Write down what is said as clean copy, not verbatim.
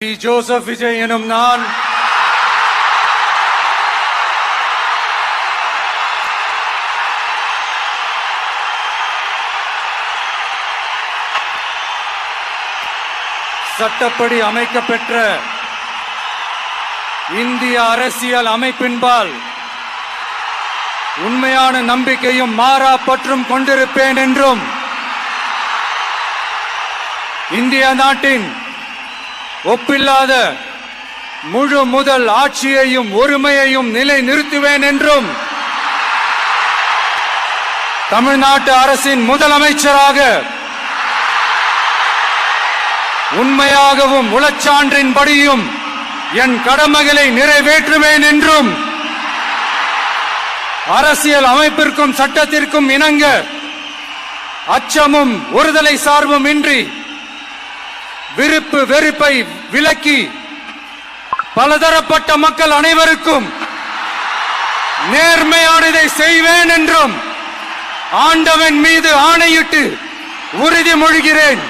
Joseph Vijay எனும் நான் சட்டப்படி அமைக்கப்பெற்ற இந்திய அரசியல் அமைப்பின்பால் உண்மையான நம்பிக்கையும் மாறா பற்றும் கொண்டிருப்பேன் என்றும் இந்திய நாட்டின் ஒப்பில்லாத முழு முதல் ஆட்சியையும் ஒருமையையும் நிலை நிறுத்துவேன் என்றும் தமிழ்நாட்டு அரசின் முதலமைச்சராக உண்மையாகவும் உளச்சான்றின்படியும் என் கடமைகளை நிறைவேற்றுவேன் என்றும் அரசியல் அமைப்பிற்கும் சட்டத்திற்கும் இணங்க அச்சமும் ஒருதலை சார்பும் இன்றி விருப்பு வெறுப்பை விலக்கி பலதரப்பட்ட மக்கள் அனைவருக்கும் நேர்மையானதை செய்வேன் என்றும் ஆண்டவன் மீது ஆணையிட்டு உறுதிமொழிகிறேன்.